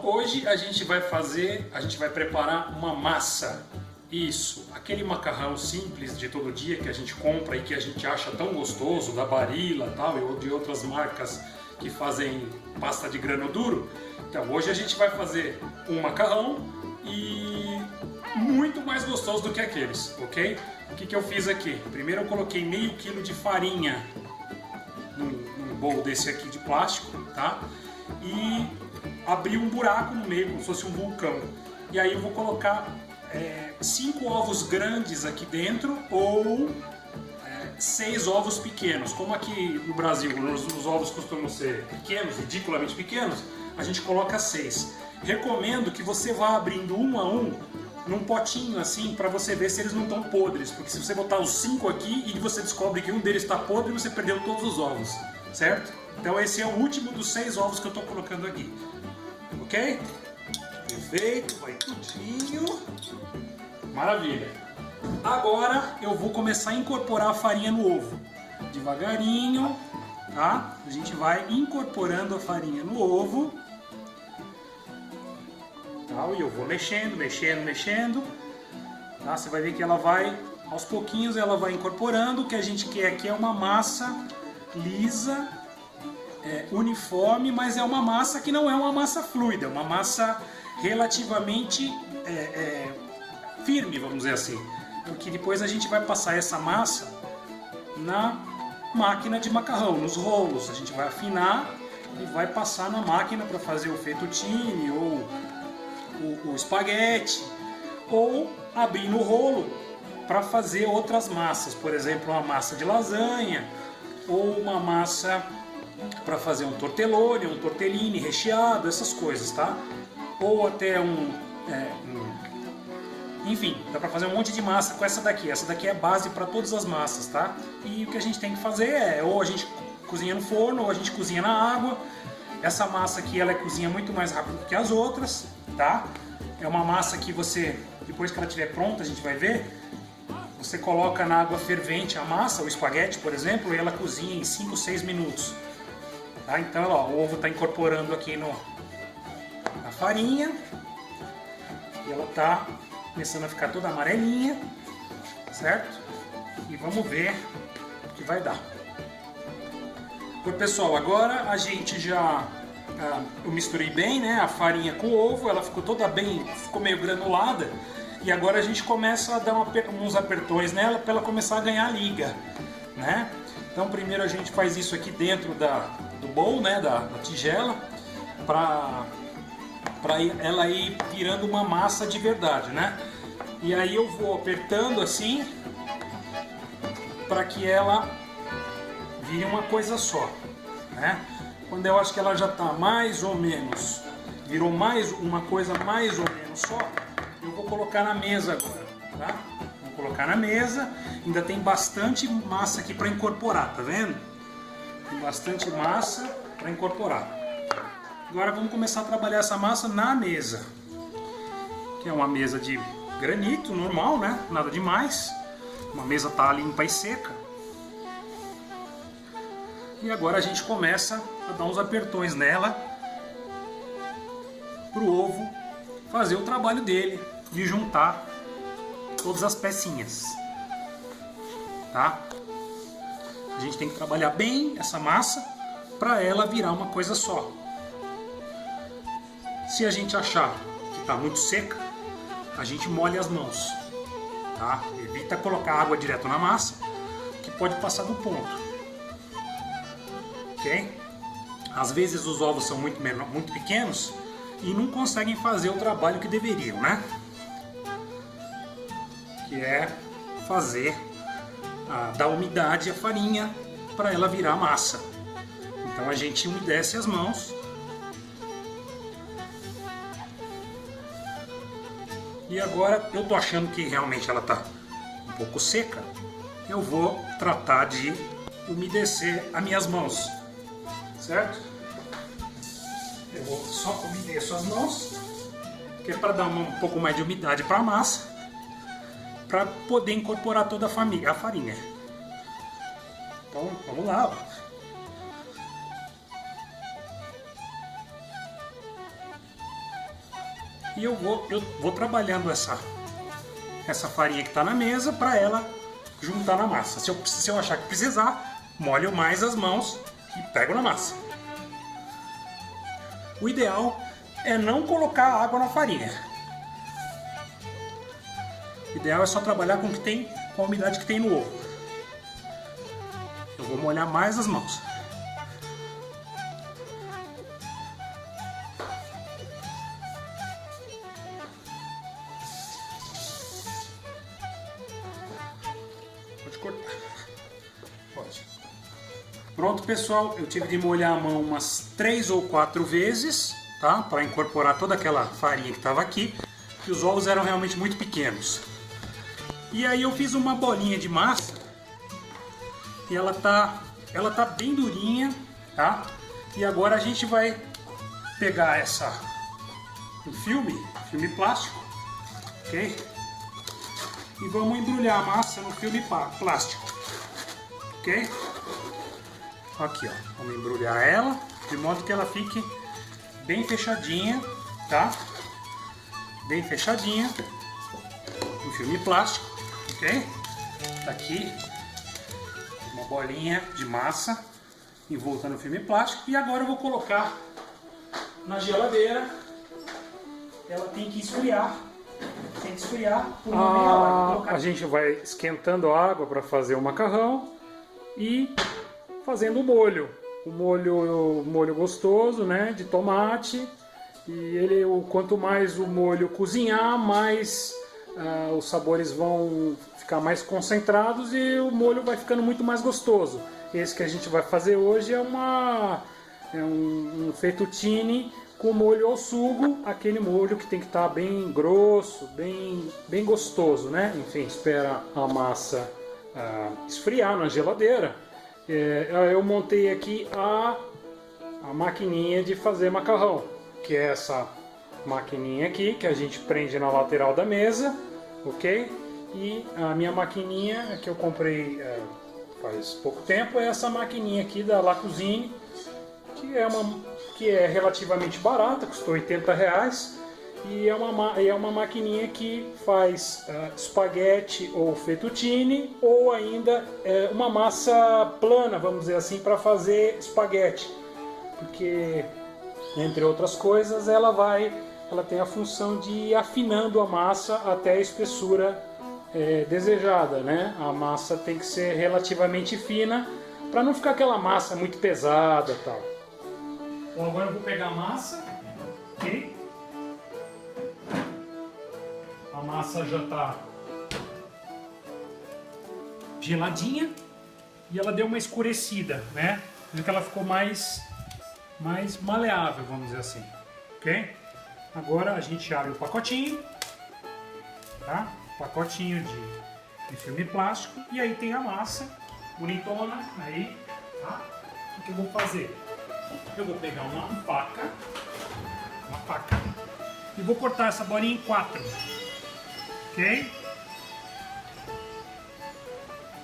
Hoje a gente vai preparar uma massa. Isso, aquele macarrão simples de todo dia que a gente compra e que a gente acha tão gostoso, da Barilla tal, e de outras marcas que fazem pasta de grano duro. Então hoje a gente vai fazer um macarrão e muito mais gostoso do que aqueles, ok? O que eu fiz aqui? Primeiro eu coloquei meio quilo de farinha num bowl desse aqui de plástico, tá? E abri um buraco no meio, como se fosse um vulcão. E aí eu vou colocar 5 ovos grandes aqui dentro ou 6 ovos pequenos. Como aqui no Brasil os ovos costumam ser pequenos, ridiculamente pequenos, a gente coloca 6. Recomendo que você vá abrindo um a um num potinho assim para você ver se eles não estão podres, porque se você botar os 5 aqui e você descobre que um deles está podre, você perdeu todos os ovos, certo? Então esse é o último dos 6 ovos que eu estou colocando aqui, ok? Perfeito, vai tudinho. Maravilha. Agora eu vou começar a incorporar a farinha no ovo. Devagarinho, tá? A gente vai incorporando a farinha no ovo. Tá? E eu vou mexendo. Tá? Você vai ver que ela vai, aos pouquinhos, ela vai incorporando. O que a gente quer aqui é uma massa lisa, uniforme, mas é uma massa que não é uma massa fluida, é uma massa relativamente firme, vamos dizer assim, porque depois a gente vai passar essa massa na máquina de macarrão, nos rolos, a gente vai afinar e vai passar na máquina para fazer o fettuccine ou o espaguete, ou abrir no rolo para fazer outras massas, por exemplo, uma massa de lasanha ou uma massa para fazer um tortellone, um tortellini recheado, essas coisas, tá? Ou até enfim, dá para fazer um monte de massa com essa daqui. Essa daqui é a base para todas as massas, tá? E o que a gente tem que fazer é, ou a gente cozinha no forno, ou a gente cozinha na água. Essa massa aqui, ela cozinha muito mais rápido que as outras, tá? É uma massa que você, depois que ela estiver pronta, a gente vai ver, você coloca na água fervente a massa, o espaguete, por exemplo, e ela cozinha em 5, 6 minutos. Tá? Então, ó, o ovo está incorporando aqui na farinha. E ela está começando a ficar toda amarelinha, certo? E vamos ver o que vai dar. Oi, pessoal, agora a gente já... eu misturei bem, né, a farinha com o ovo, ela ficou toda bem, ficou meio granulada. E agora a gente começa a dar uns apertões nela para ela começar a ganhar liga, né? Então primeiro a gente faz isso aqui dentro do bowl, né, da tigela, para ela ir virando uma massa de verdade, né? E aí eu vou apertando assim para que ela vire uma coisa só, né? Quando eu acho que ela já está mais ou menos, virou mais uma coisa mais ou menos só, eu vou colocar na mesa agora, tá? Vou colocar na mesa, ainda tem bastante massa aqui para incorporar, tá vendo? Tem bastante massa para incorporar. Agora vamos começar a trabalhar essa massa na mesa, que é uma mesa de granito normal, né? Nada demais. Uma mesa tá limpa e seca. E agora a gente começa a dar uns apertões nela para o ovo fazer o trabalho dele de juntar todas as pecinhas, tá? A gente tem que trabalhar bem essa massa para ela virar uma coisa só. Se a gente achar que está muito seca, a gente molha as mãos, tá? Evita colocar água direto na massa, que pode passar do ponto, ok? Às vezes os ovos são muito pequenos e não conseguem fazer o trabalho que deveriam, né? Que é fazer, dar umidade à farinha para ela virar massa. Então a gente umedece as mãos. E agora eu tô achando que realmente ela tá um pouco seca. Eu vou tratar de umedecer as minhas mãos, certo? Eu vou só umedeço as mãos, que é para dar um pouco mais de umidade para a massa, para poder incorporar toda a farinha. Então vamos lá. e eu vou trabalhando essa farinha que está na mesa para ela juntar na massa. Se eu achar que precisar, molho mais as mãos e pego na massa. O ideal é não colocar água na farinha. O ideal é só trabalhar com a umidade que tem no ovo. Eu vou molhar mais as mãos. Pode cortar. Pode. Pronto, pessoal. Eu tive de molhar a mão umas 3 ou 4 vezes, tá? Para incorporar toda aquela farinha que estava aqui. Que os ovos eram realmente muito pequenos. E aí eu fiz uma bolinha de massa. E ela tá bem durinha, tá? E agora a gente vai pegar um filme plástico, ok? E vamos embrulhar a massa no filme plástico, ok? Aqui, ó, vamos embrulhar ela de modo que ela fique bem fechadinha, tá? Bem fechadinha no filme plástico, ok? Tá aqui uma bolinha de massa envolta no filme plástico e agora eu vou colocar na geladeira. Ela tem que esfriar. Tem que esfriar por uma meia hora. A gente vai esquentando a água para fazer o macarrão e fazendo o molho. O molho gostoso, né, de tomate. E quanto mais o molho cozinhar, mais os sabores vão ficar mais concentrados e o molho vai ficando muito mais gostoso. Esse que a gente vai fazer hoje é um fettuccine com molho ao sugo, aquele molho que tem que estar bem grosso, bem gostoso, né? Enfim, espera a massa esfriar na geladeira. Eu montei aqui a maquininha de fazer macarrão, que é essa maquininha aqui que a gente prende na lateral da mesa, ok? E a minha maquininha que eu comprei faz pouco tempo é essa maquininha aqui da La Cuisine, que é relativamente barata, custou R$80, e é uma maquininha que faz espaguete ou fettuccine, ou ainda uma massa plana, vamos dizer assim, para fazer espaguete, porque entre outras coisas ela tem a função de ir afinando a massa até a espessura desejada, né? A massa tem que ser relativamente fina para não ficar aquela massa muito pesada, tal. Então agora eu vou pegar a massa, ok? A massa já está geladinha e ela deu uma escurecida, né? Viu que ela ficou mais maleável, vamos dizer assim, ok? Agora a gente abre o pacotinho, tá? Pacotinho de filme plástico e aí tem a massa bonitona aí, tá? O que eu vou fazer? Eu vou pegar uma faca e vou cortar essa bolinha em 4, ok?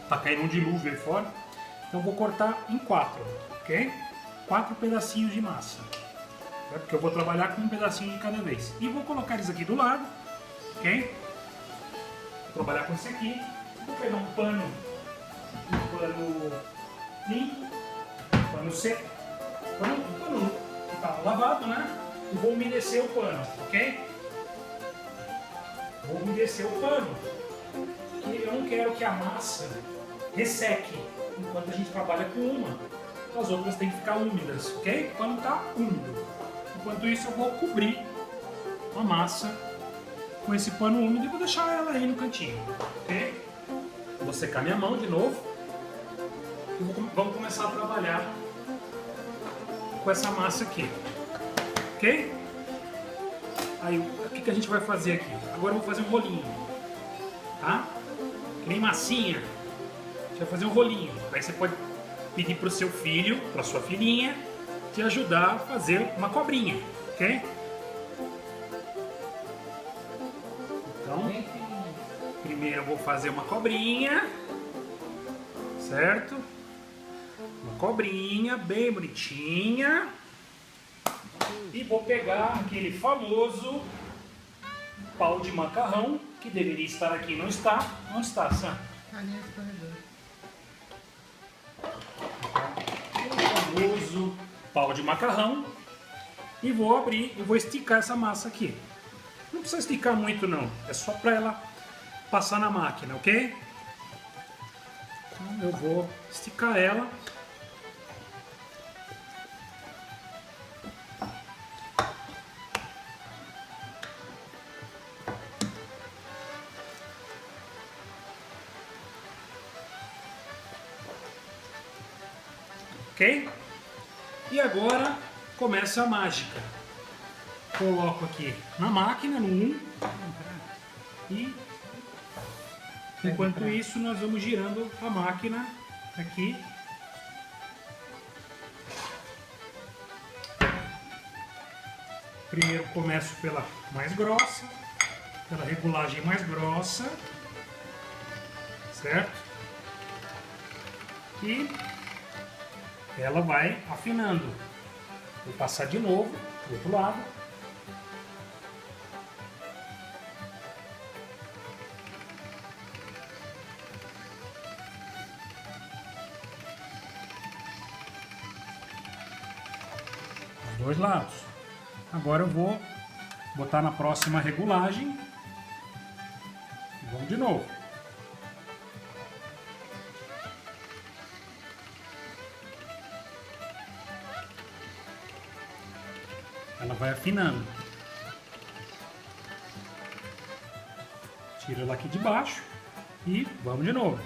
Tá caindo um dilúvio aí fora, então eu vou cortar em 4, ok? 4 pedacinhos de massa, certo? Porque eu vou trabalhar com um pedacinho de cada vez. E vou colocar eles aqui do lado, ok? Vou trabalhar com esse aqui. Vou pegar um pano limpo, pano seco, um pano que está lavado, né? E vou umedecer o pano, ok? Vou umedecer o pano, porque eu não quero que a massa resseque enquanto a gente trabalha com uma. As outras têm que ficar úmidas, ok? O pano está úmido. Enquanto isso eu vou cobrir a massa com esse pano úmido e vou deixar ela aí no cantinho, ok? Vou secar minha mão de novo e vamos começar a trabalhar com essa massa aqui, ok? Aí o que a gente vai fazer aqui? Agora eu vou fazer um rolinho, tá? Que nem massinha. A gente vai fazer um rolinho. Aí você pode pedir para o seu filho, para sua filhinha, te ajudar a fazer uma cobrinha, ok? Então, primeiro eu vou fazer uma cobrinha, certo? Uma cobrinha bem bonitinha. E vou pegar aquele famoso pau de macarrão, que deveria estar aqui, não está. Onde está, Sam? Ali no escorredor. O famoso pau de macarrão. E vou abrir e vou esticar essa massa aqui. Não precisa esticar muito não, é só para ela passar na máquina, ok? Então eu vou esticar ela. Ok? E agora começa a mágica. Coloco aqui na máquina, no 1. E enquanto isso nós vamos girando a máquina aqui. Primeiro começo pela mais grossa, pela regulagem mais grossa, certo? E ela vai afinando. Vou passar de novo do outro lado. Os dois lados. Agora eu vou botar na próxima regulagem. E vamos de novo. Ela vai afinando. Tira ela aqui de baixo e vamos de novo.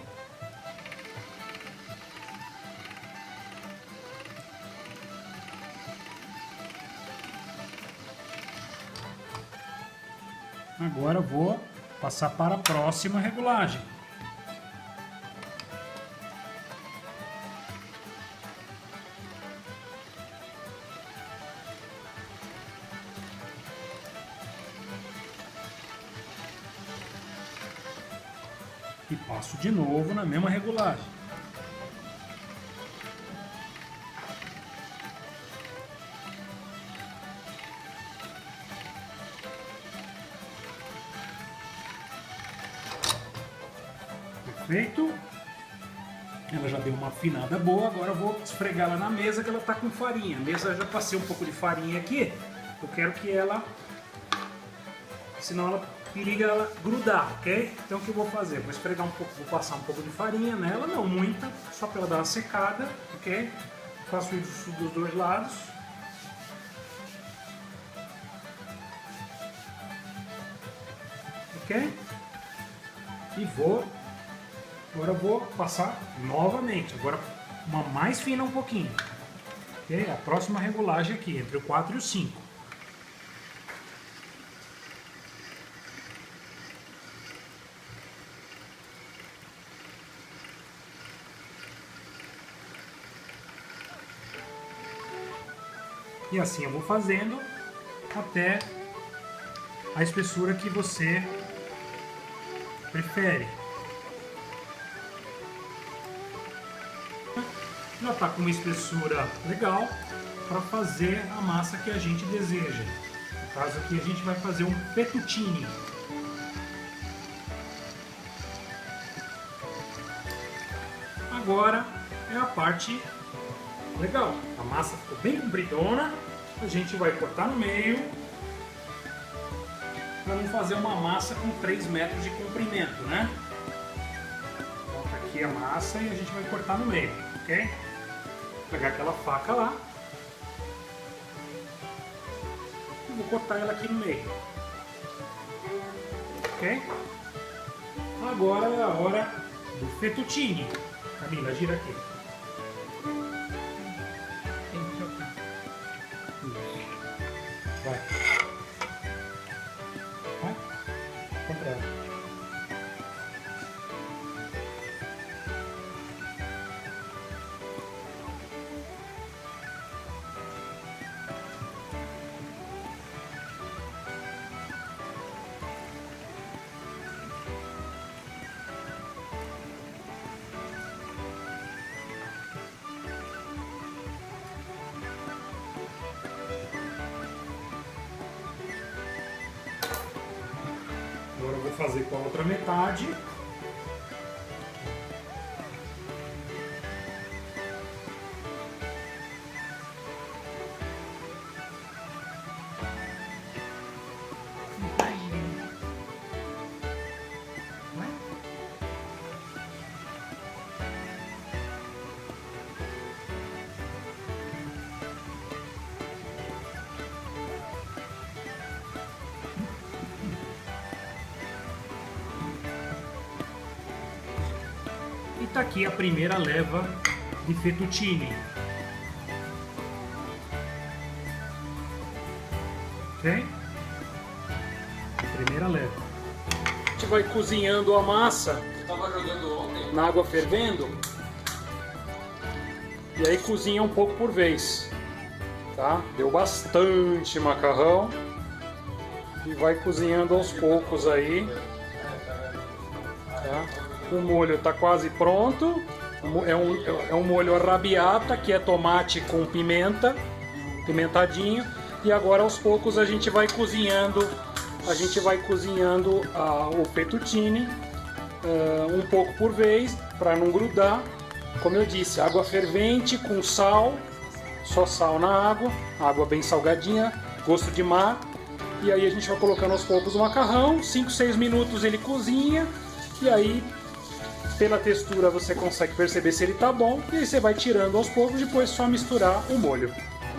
Agora eu vou passar para a próxima regulagem. E passo de novo na mesma regulagem. Perfeito. Ela já deu uma afinada boa, agora eu vou esfregar ela na mesa que ela está com farinha. A mesa já passei um pouco de farinha aqui. Eu quero que ela, senão ela periga ela grudar, ok? Então o que eu vou fazer? Vou esfregar um pouco, vou passar um pouco de farinha nela, não muita, só para ela dar uma secada, ok? Faço isso dos dois lados. Ok? E agora eu vou passar novamente, agora uma mais fina um pouquinho. Ok? A próxima regulagem aqui, entre o 4 e o 5. E assim eu vou fazendo até a espessura que você prefere. Já está com uma espessura legal para fazer a massa que a gente deseja. No caso aqui a gente vai fazer um fettuccine. Agora é a parte legal. A massa ficou bem compridona. A gente vai cortar no meio para não fazer uma massa com 3 metros de comprimento, né? Coloca aqui a massa e a gente vai cortar no meio, ok? Vou pegar aquela faca lá e vou cortar ela aqui no meio, ok? Agora é a hora do fettuccine. Camila, gira aqui. Vai. Vai. Contra ela. fazer com a outra metade. E tá aqui a primeira leva de fettuccine. Ok? Primeira leva. A gente vai cozinhando a massa na água fervendo. E aí cozinha um pouco por vez. Tá? Deu bastante macarrão. E vai cozinhando aos poucos aí. Tá? O molho está quase pronto. É um molho arrabbiata, que é tomate com pimenta, pimentadinho. E agora aos poucos a gente vai cozinhando, o fettuccine, um pouco por vez, para não grudar. Como eu disse, água fervente com sal, só sal na água bem salgadinha, gosto de mar. E aí a gente vai colocando aos poucos o macarrão, 5, 6 minutos ele cozinha, e aí pela textura você consegue perceber se ele tá bom, e aí você vai tirando aos poucos, depois só misturar o molho.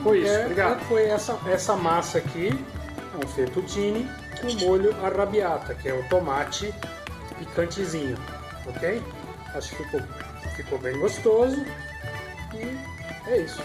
Foi isso, obrigado. Foi essa massa aqui, um fettuccine com molho arrabbiata, que é o tomate picantezinho, ok? Acho que ficou bem gostoso, e é isso.